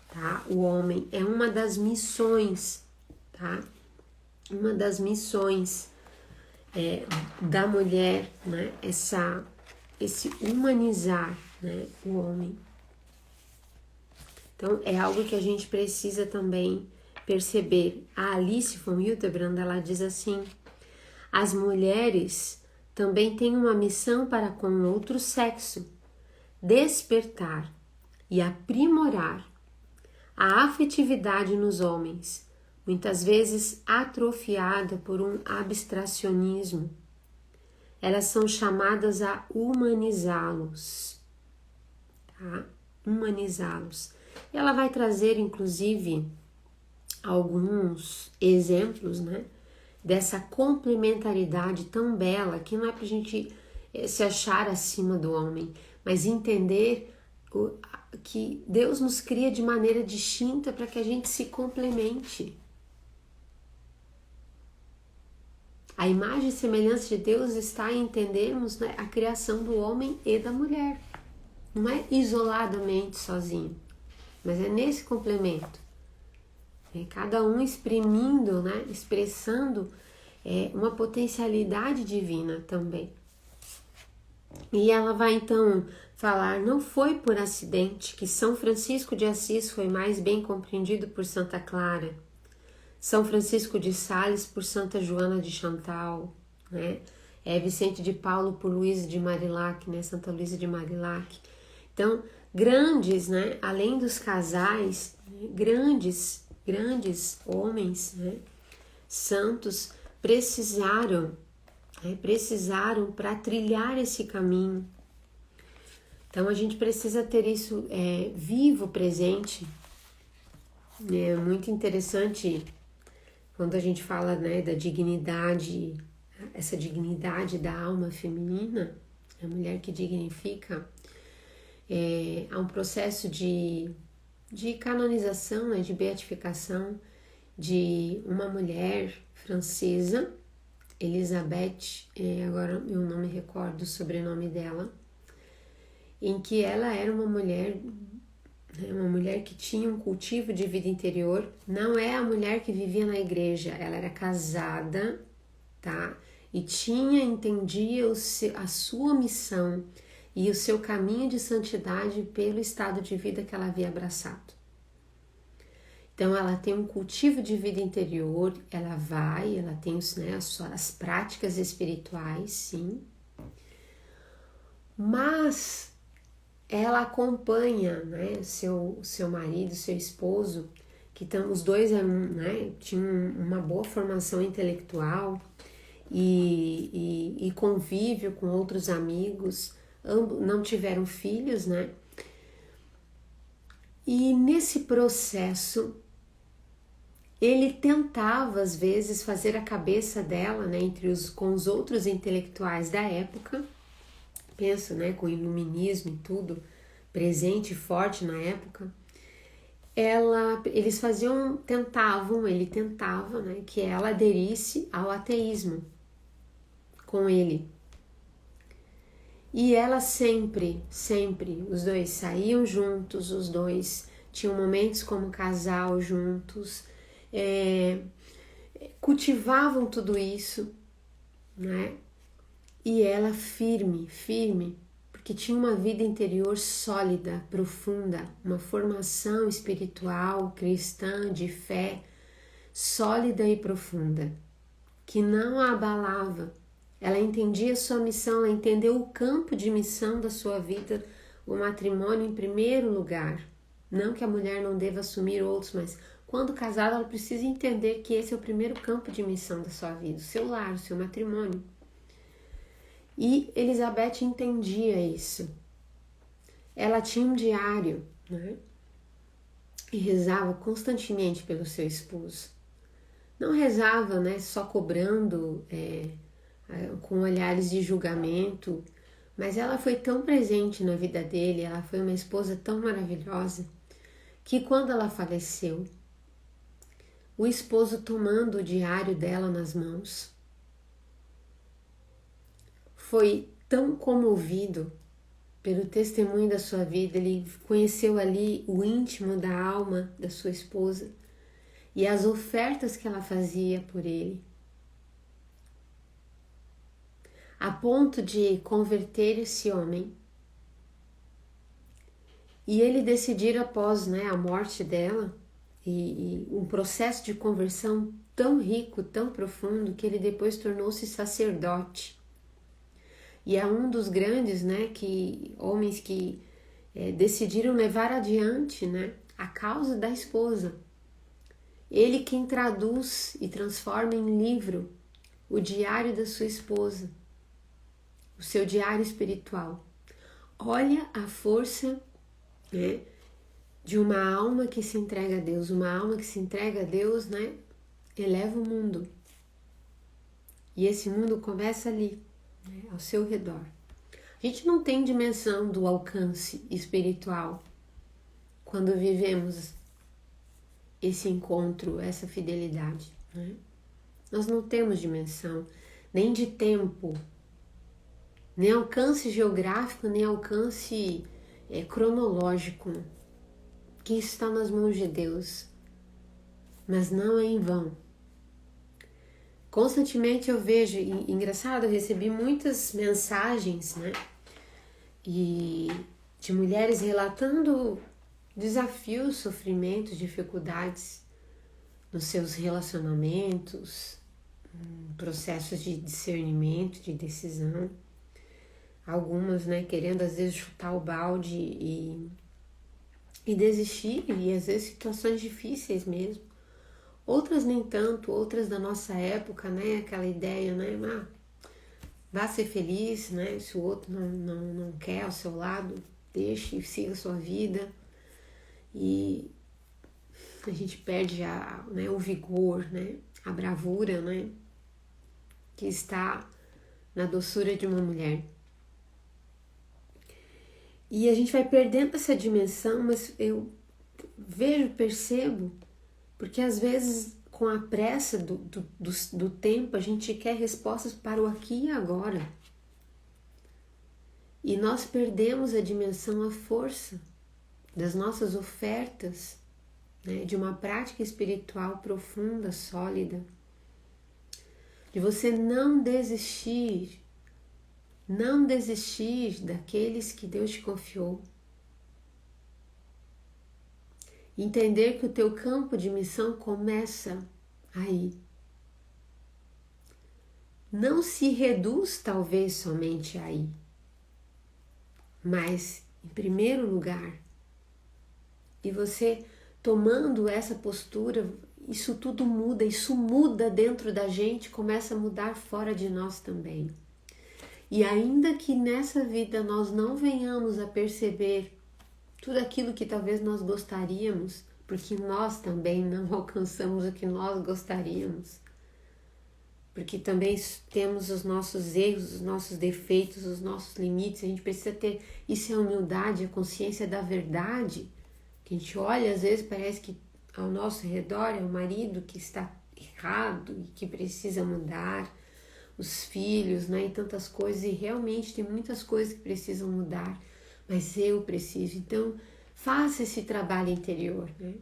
tá? O homem é uma das missões, tá? Uma das missões da mulher, né? Esse humanizar, né, o homem. Então, é algo que a gente precisa também perceber. A Alice von Hildebrand, ela diz assim: as mulheres também têm uma missão para com o outro sexo, despertar e aprimorar a afetividade nos homens, muitas vezes atrofiada por um abstracionismo. Elas são chamadas a humanizá-los, tá? Humanizá-los. E ela vai trazer, inclusive, alguns exemplos, né, dessa complementaridade tão bela, que não é pra gente se achar acima do homem, mas entender que Deus nos cria de maneira distinta para que a gente se complemente. A imagem e semelhança de Deus está em entendermos, né, a criação do homem e da mulher. Não é isoladamente sozinho, mas é nesse complemento. É cada um exprimindo, né, expressando é uma potencialidade divina também. E ela vai então falar: não foi por acidente que São Francisco de Assis foi mais bem compreendido por Santa Clara, São Francisco de Sales por Santa Joana de Chantal, né? Vicente de Paulo por Luísa de Marillac, né? Santa Luísa de Marillac. Então, grandes, né? Além dos casais, grandes homens, né? Santos precisaram para trilhar esse caminho. Então a gente precisa ter isso vivo, presente. É muito interessante quando a gente fala, né, da dignidade, essa dignidade da alma feminina, a mulher que dignifica. Há um processo de canonização, né, de beatificação de uma mulher francesa, Elizabeth, agora eu não me recordo o sobrenome dela, em que ela era uma mulher que tinha um cultivo de vida interior. Não é a mulher que vivia na igreja, ela era casada, tá? E entendia a sua missão e o seu caminho de santidade pelo estado de vida que ela havia abraçado. Então ela tem um cultivo de vida interior, ela tem as práticas espirituais, sim, mas ela acompanha, né, seu marido, seu esposo, que os dois, né, tinham uma boa formação intelectual e convívio com outros amigos, ambos não tiveram filhos, né? E nesse processo ele tentava às vezes fazer a cabeça dela, né, com os outros intelectuais da época. Penso, né, com o iluminismo e tudo presente e forte na época. Ele tentava, né, que ela aderisse ao ateísmo com ele. E ela sempre, os dois saíam juntos, os dois tinham momentos como casal juntos, cultivavam tudo isso, né? E ela firme, porque tinha uma vida interior sólida, profunda, uma formação espiritual, cristã, de fé, sólida e profunda, que não a abalava. Ela entendia sua missão, ela entendeu o campo de missão da sua vida, o matrimônio em primeiro lugar. Não que a mulher não deva assumir outros, mas quando casada ela precisa entender que esse é o primeiro campo de missão da sua vida, o seu lar, o seu matrimônio. E Elizabeth entendia isso. Ela tinha um diário, né? E rezava constantemente pelo seu esposo. Não rezava, né, só cobrando, com olhares de julgamento, mas ela foi tão presente na vida dele, ela foi uma esposa tão maravilhosa, que quando ela faleceu, o esposo, tomando o diário dela nas mãos, foi tão comovido pelo testemunho da sua vida. Ele conheceu ali o íntimo da alma da sua esposa e as ofertas que ela fazia por ele, a ponto de converter esse homem. E ele decidir após, né, a morte dela, e um processo de conversão tão rico, tão profundo, que ele depois tornou-se sacerdote. E é um dos grandes, né, homens que decidiram levar adiante, né, a causa da esposa. Ele quem traduz e transforma em livro o diário da sua esposa, o seu diário espiritual. Olha a força, né, de uma alma que se entrega a Deus. Uma alma que se entrega a Deus, né, eleva o mundo. E esse mundo começa ali, né, ao seu redor. A gente não tem dimensão do alcance espiritual quando vivemos esse encontro, essa fidelidade, né? Nós não temos dimensão nem de tempo, nem alcance geográfico, nem alcance cronológico, que isso está nas mãos de Deus, mas não é em vão. Constantemente eu vejo, e engraçado, eu recebi muitas mensagens, né? E de mulheres relatando desafios, sofrimentos, dificuldades nos seus relacionamentos, processos de discernimento, de decisão. Algumas, né, querendo às vezes chutar o balde e desistir, e às vezes situações difíceis mesmo. Outras nem tanto, outras da nossa época, né, aquela ideia, né, vá ser feliz, né, se o outro não quer ao seu lado, deixe e siga a sua vida. E a gente perde né, o vigor, né, a bravura, né, que está na doçura de uma mulher. E a gente vai perdendo essa dimensão, mas eu percebo, porque às vezes com a pressa do tempo a gente quer respostas para o aqui e agora. E nós perdemos a dimensão, a força das nossas ofertas, né, de uma prática espiritual profunda, sólida, de você não desistir daqueles que Deus te confiou. Entender que o teu campo de missão começa aí. Não se reduz talvez somente aí, mas em primeiro lugar. E você tomando essa postura, isso tudo muda, isso muda dentro da gente, começa a mudar fora de nós também. E ainda que nessa vida nós não venhamos a perceber tudo aquilo que talvez nós gostaríamos, porque nós também não alcançamos o que nós gostaríamos, porque também temos os nossos erros, os nossos defeitos, os nossos limites, a gente precisa ter, isso é humildade, a consciência da verdade, que a gente olha, às vezes parece que ao nosso redor é o marido que está errado e que precisa mudar, os filhos, né, e tantas coisas, e realmente tem muitas coisas que precisam mudar, mas eu preciso. Então, faça esse trabalho interior, né?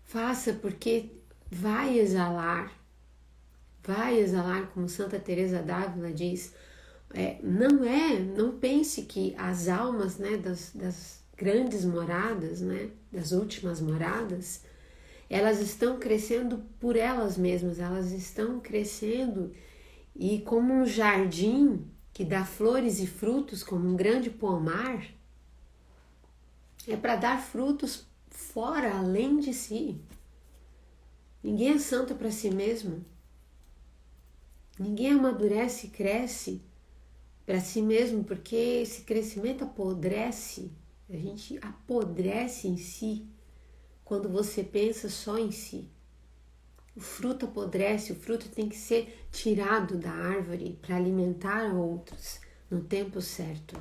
Faça, porque vai exalar, como Santa Teresa d'Ávila diz, não pense que as almas, né, das grandes moradas, né, das últimas moradas, elas estão crescendo por elas mesmas, elas estão crescendo e como um jardim que dá flores e frutos, como um grande pomar, é para dar frutos fora, além de si. Ninguém é santo para si mesmo. Ninguém amadurece e cresce para si mesmo, porque esse crescimento apodrece, a gente apodrece em si quando você pensa só em si. O fruto apodrece, o fruto tem que ser tirado da árvore para alimentar outros no tempo certo.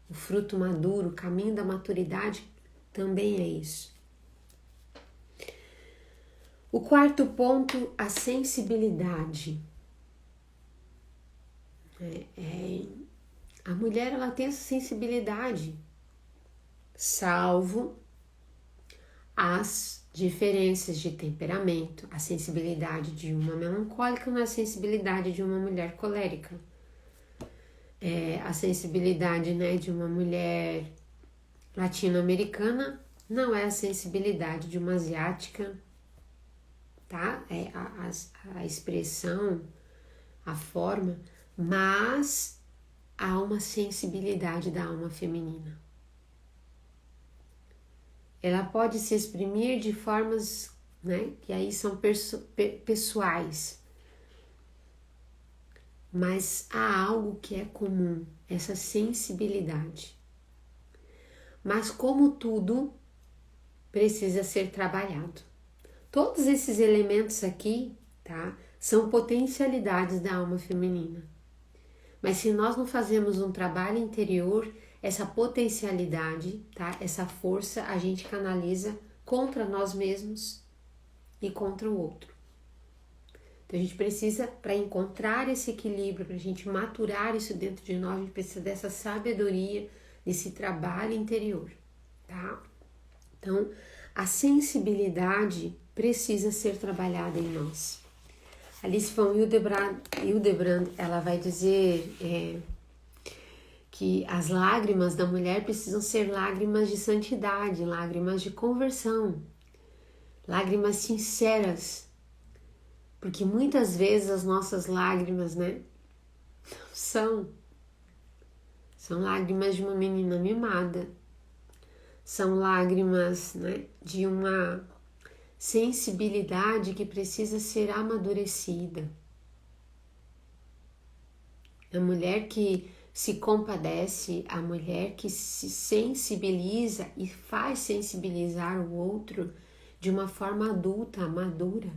O fruto maduro, o caminho da maturidade também é isso. O quarto ponto, a sensibilidade. A mulher, ela tem essa sensibilidade, salvo as diferenças de temperamento. A sensibilidade de uma melancólica não é a sensibilidade de uma mulher colérica. A sensibilidade, né, de uma mulher latino-americana não é a sensibilidade de uma asiática, tá? É a expressão, a forma, mas há uma sensibilidade da alma feminina. Ela pode se exprimir de formas, né, que aí são pessoais, mas há algo que é comum, essa sensibilidade. Mas como tudo, precisa ser trabalhado. Todos esses elementos aqui, tá, são potencialidades da alma feminina. Mas se nós não fazemos um trabalho interior, essa potencialidade, tá, essa força, a gente canaliza contra nós mesmos e contra o outro. Então a gente precisa, para encontrar esse equilíbrio, para a gente maturar isso dentro de nós, a gente precisa dessa sabedoria, desse trabalho interior, tá? Então, a sensibilidade precisa ser trabalhada em nós. Alice von Hildebrand, ela vai dizer que as lágrimas da mulher precisam ser lágrimas de santidade, lágrimas de conversão, lágrimas sinceras, porque muitas vezes as nossas lágrimas, né, são lágrimas de uma menina mimada, são lágrimas, né, de uma sensibilidade que precisa ser amadurecida. A mulher que se compadece, a mulher que se sensibiliza e faz sensibilizar o outro de uma forma adulta, madura.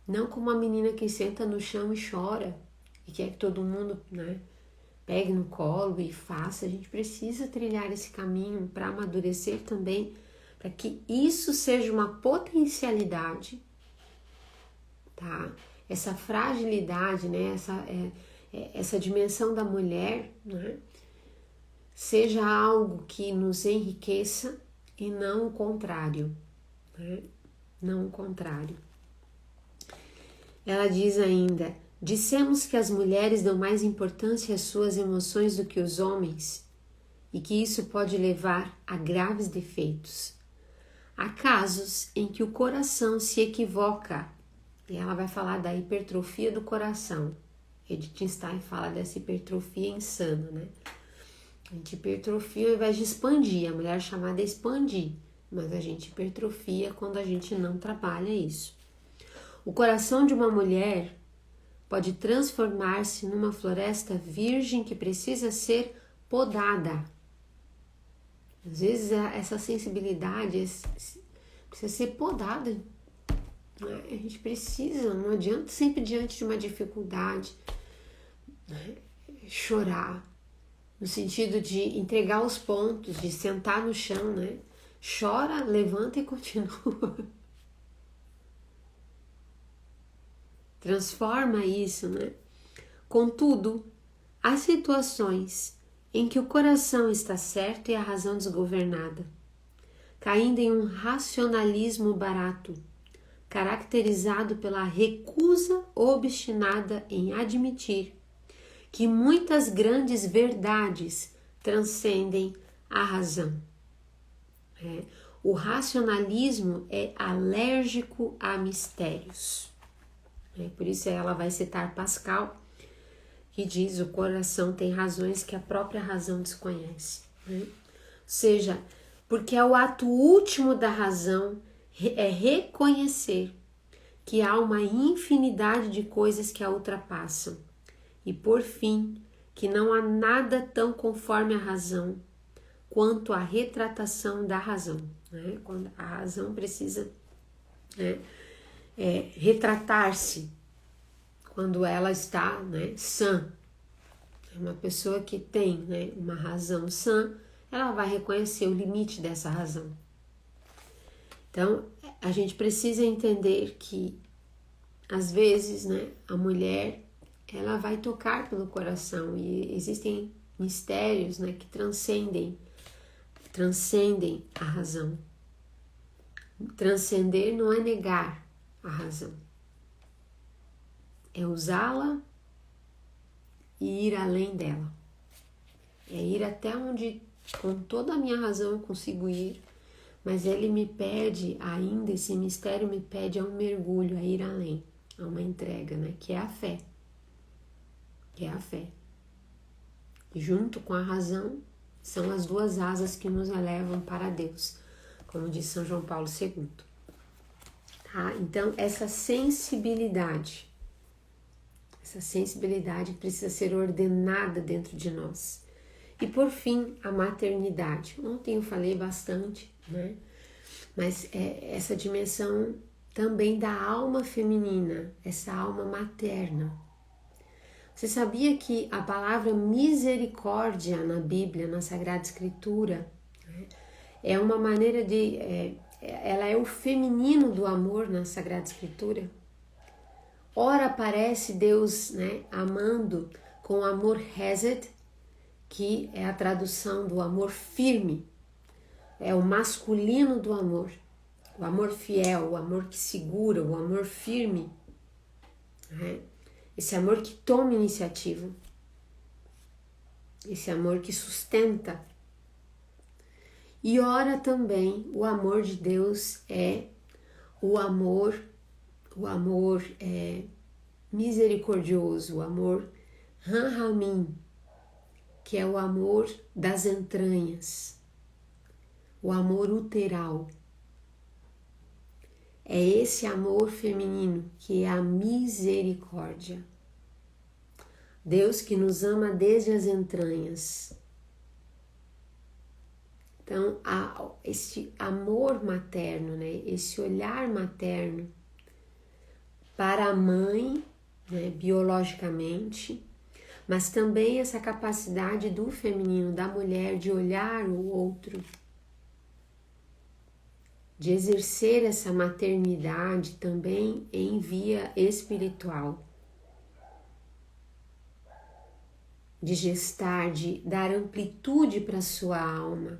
Não como uma menina que senta no chão e chora e quer que todo mundo, né, pegue no colo e faça. A gente precisa trilhar esse caminho para amadurecer também, para que isso seja uma potencialidade, tá? Essa fragilidade, né? Essa dimensão da mulher, né? Seja algo que nos enriqueça e não o contrário, né? Não o contrário. Ela diz ainda: dissemos que as mulheres dão mais importância às suas emoções do que os homens e que isso pode levar a graves defeitos. Há casos em que o coração se equivoca, e ela vai falar da hipertrofia do coração. Edith Stein fala dessa hipertrofia insana, né? A gente hipertrofia ao invés de expandir, a mulher chamada é expandir, mas a gente hipertrofia quando a gente não trabalha isso. O coração de uma mulher pode transformar-se numa floresta virgem que precisa ser podada. Às vezes essa sensibilidade precisa ser podada. A gente precisa, não adianta sempre diante de uma dificuldade, né, chorar, no sentido de entregar os pontos, de sentar no chão, né? Chora, levanta e continua. Transforma isso, né? Contudo, há situações em que o coração está certo e a razão desgovernada, caindo em um racionalismo barato, caracterizado pela recusa obstinada em admitir que muitas grandes verdades transcendem a razão. O racionalismo é alérgico a mistérios. Por isso ela vai citar Pascal, que diz: o coração tem razões que a própria razão desconhece. Ou seja, porque é o ato último da razão é reconhecer que há uma infinidade de coisas que a ultrapassam e, por fim, que não há nada tão conforme a razão quanto a retratação da razão, né? Quando a razão precisa, né, retratar-se quando ela está, né, sã. Uma pessoa que tem, né, uma razão sã, ela vai reconhecer o limite dessa razão. Então, a gente precisa entender que, às vezes, né, a mulher, ela vai tocar pelo coração e existem mistérios, né, que transcendem a razão. Transcender não é negar a razão, é usá-la e ir além dela. É ir até onde, com toda a minha razão, eu consigo ir, mas ele me pede ainda, esse mistério me pede a um mergulho, a ir além, a uma entrega, né? Que é a fé. Que é a fé. E junto com a razão, são as duas asas que nos elevam para Deus, como diz São João Paulo II. Tá? Então, essa sensibilidade precisa ser ordenada dentro de nós. E por fim, a maternidade. Ontem eu falei bastante, né? Mas essa dimensão também da alma feminina, essa alma materna. Você sabia que a palavra misericórdia na Bíblia, na Sagrada Escritura, né, é uma maneira de... ela é o feminino do amor na Sagrada Escritura? Ora aparece Deus, né, amando com amor hesed, que é a tradução do amor firme, é o masculino do amor, o amor fiel, o amor que segura, o amor firme. né? Esse amor que toma iniciativa, esse amor que sustenta. E ora também o amor de Deus é o amor misericordioso, o amor Rahamim, que é o amor das entranhas, o amor uteral. É esse amor feminino que é a misericórdia. Deus que nos ama desde as entranhas. Então, esse amor materno, né? Esse olhar materno para a mãe, né? Biologicamente, mas também essa capacidade do feminino, da mulher, de olhar o outro, de exercer essa maternidade também em via espiritual, de gestar, de dar amplitude para a sua alma,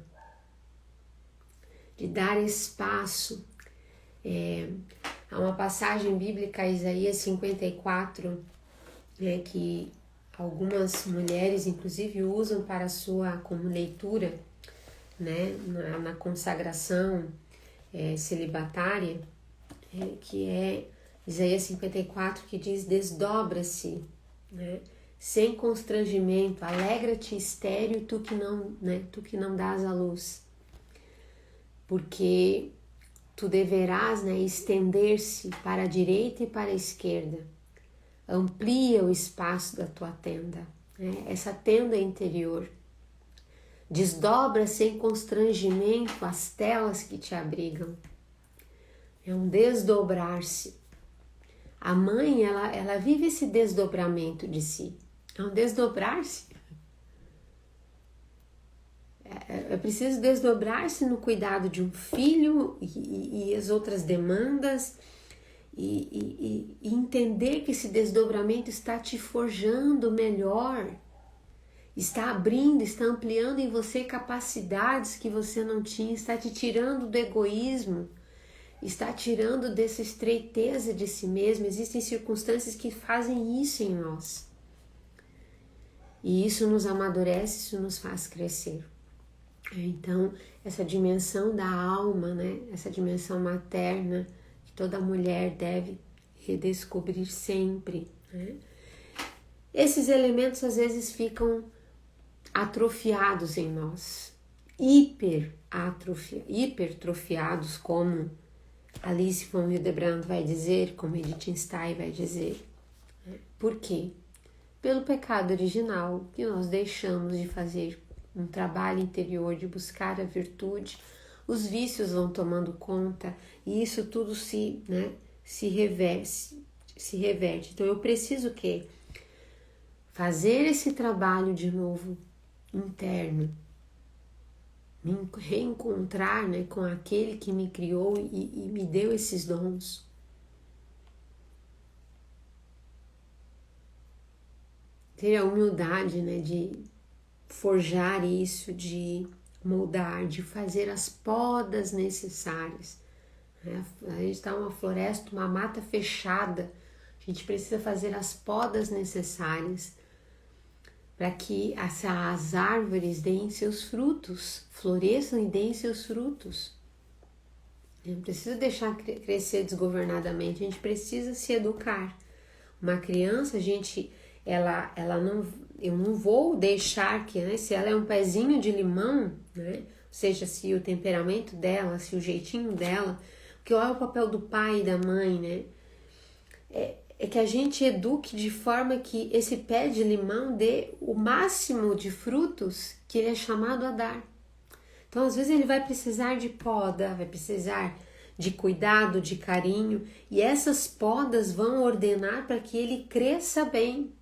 de dar espaço. Há uma passagem bíblica, Isaías 54, né, que algumas mulheres inclusive usam para sua como leitura, né, na consagração celibatária, que é Isaías 54, que diz: desdobra-se, né, sem constrangimento, alegra-te estéril, tu que não dás a luz, porque tu deverás, né, estender-se para a direita e para a esquerda, amplia o espaço da tua tenda, né, essa tenda interior, desdobra sem constrangimento as telas que te abrigam, é um desdobrar-se. A mãe, ela vive esse desdobramento de si, é um desdobrar-se. É preciso desdobrar-se no cuidado de um filho e as outras demandas e entender que esse desdobramento está te forjando melhor, está abrindo, está ampliando em você capacidades que você não tinha, está te tirando do egoísmo, está tirando dessa estreiteza de si mesmo. Existem circunstâncias que fazem isso em nós. E isso nos amadurece, isso nos faz crescer. Então, essa dimensão da alma, né? Essa dimensão materna que toda mulher deve redescobrir sempre, né? Esses elementos às vezes atrofiados em nós, hipertrofiados, como Alice von Hildebrand vai dizer, como Edith Stein vai dizer. Por quê? Pelo pecado original, que nós deixamos de fazer um trabalho interior, de buscar a virtude, os vícios vão tomando conta e isso tudo se reverte. Então eu preciso fazer esse trabalho de novo interno, me reencontrar, né, com aquele que me criou e me deu esses dons. Ter a humildade, né, de forjar isso, de moldar, de fazer as podas necessárias. A gente está numa floresta, uma mata fechada, a gente precisa fazer as podas necessárias para que as árvores deem seus frutos, floresçam e deem seus frutos. Não precisa deixar crescer desgovernadamente, a gente precisa se educar. Uma criança, eu não vou deixar que, né, se ela é um pezinho de limão, né, ou seja, se o temperamento dela, se o jeitinho dela, porque qual é o papel do pai e da mãe, né? É que a gente eduque de forma que esse pé de limão dê o máximo de frutos que ele é chamado a dar. Então, às vezes ele vai precisar de poda, vai precisar de cuidado, de carinho, e essas podas vão ordenar para que ele cresça bem,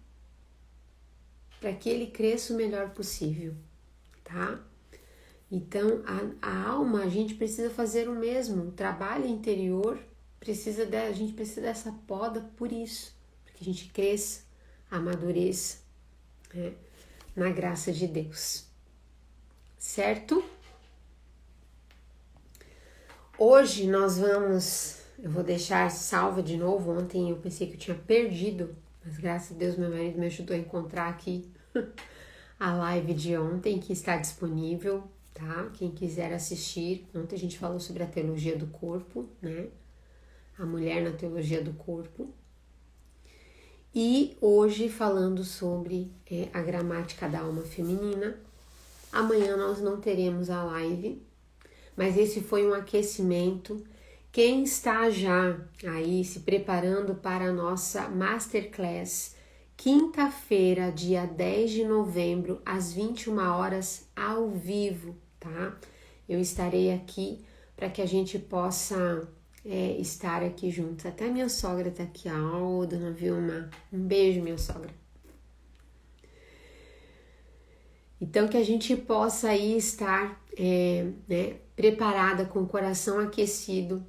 para que ele cresça o melhor possível, tá? Então, a alma, a gente precisa fazer o mesmo, o trabalho interior, a gente precisa dessa poda por isso, para que a gente cresça, amadureça, né, na graça de Deus, certo? Hoje nós vamos eu vou deixar salva de novo. Ontem eu pensei que eu tinha perdido, mas graças a Deus meu marido me ajudou a encontrar aqui a live de ontem, que está disponível, tá? Quem quiser assistir. Ontem a gente falou sobre a teologia do corpo, né? A mulher na teologia do corpo. E hoje falando sobre a gramática da alma feminina. Amanhã nós não teremos a live, mas esse foi um aquecimento. Quem está já aí se preparando para a nossa Masterclass, quinta-feira, dia 10 de novembro, às 21 horas, ao vivo, tá? Eu estarei aqui para que a gente possa estar aqui juntos. Até minha sogra tá aqui, ó, dona Vilma. Um beijo, minha sogra. Então, que a gente possa aí estar preparada, com o coração aquecido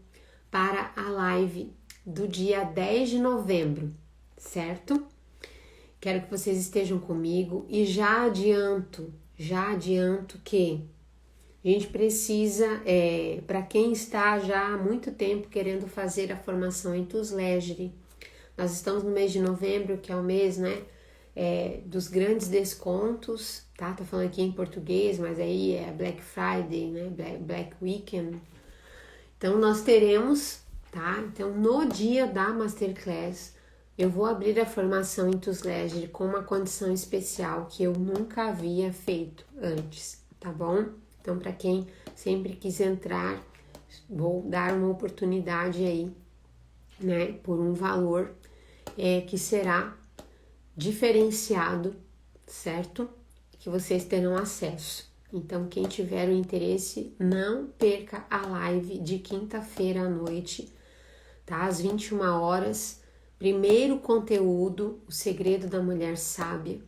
para a live do dia 10 de novembro, certo? Quero que vocês estejam comigo e já adianto que a gente precisa, para quem está já há muito tempo querendo fazer a formação em Tuslegere, nós estamos no mês de novembro, que é o mês, né, dos grandes descontos, tá? Tô falando aqui em português, mas aí é Black Friday, né, Black Weekend. Então, nós teremos, tá? Então, no dia da Masterclass, eu vou abrir a formação em Tuslegere com uma condição especial que eu nunca havia feito antes, tá bom? Então, para quem sempre quis entrar, vou dar uma oportunidade aí, né, por um valor que será diferenciado, certo? Que vocês terão acesso. Então, quem tiver o interesse, não perca a live de quinta-feira à noite, tá? Às 21 horas. Primeiro conteúdo, o segredo da mulher sábia.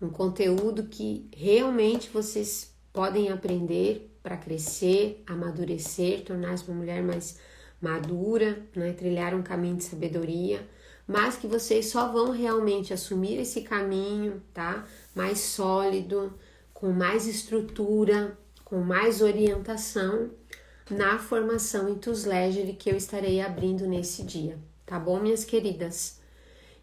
Um conteúdo que realmente vocês podem aprender para crescer, amadurecer, tornar-se uma mulher mais madura, né? Trilhar um caminho de sabedoria, mas que vocês só vão realmente assumir esse caminho, tá? Mais sólido, com mais estrutura, com mais orientação na formação em Tuslegere que eu estarei abrindo nesse dia, tá bom, minhas queridas?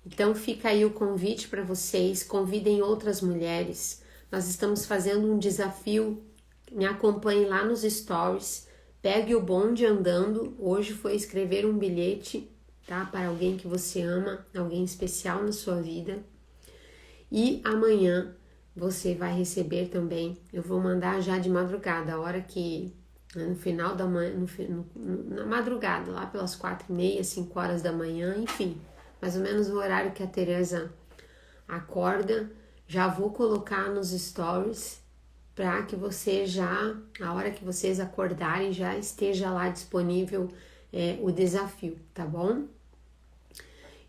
Então fica aí o convite para vocês, convidem outras mulheres. Nós estamos fazendo um desafio, me acompanhe lá nos stories, pegue o bonde andando. Hoje foi escrever um bilhete, tá? Para alguém que você ama, alguém especial na sua vida. E amanhã você vai receber também, eu vou mandar já de madrugada, a hora que, no final da manhã, na madrugada, lá pelas 4h30, 5 horas da manhã, enfim, mais ou menos o horário que a Tereza acorda, já vou colocar nos stories para que você já, a hora que vocês acordarem, já esteja lá disponível o desafio, tá bom?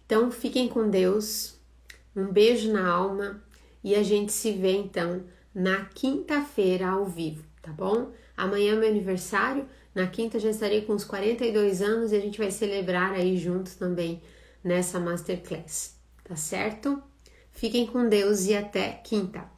Então, fiquem com Deus, um beijo na alma e a gente se vê, então, na quinta-feira ao vivo, tá bom? Amanhã é meu aniversário, na quinta já estarei com uns 42 anos e a gente vai celebrar aí juntos também nessa Masterclass, tá certo? Fiquem com Deus e até quinta!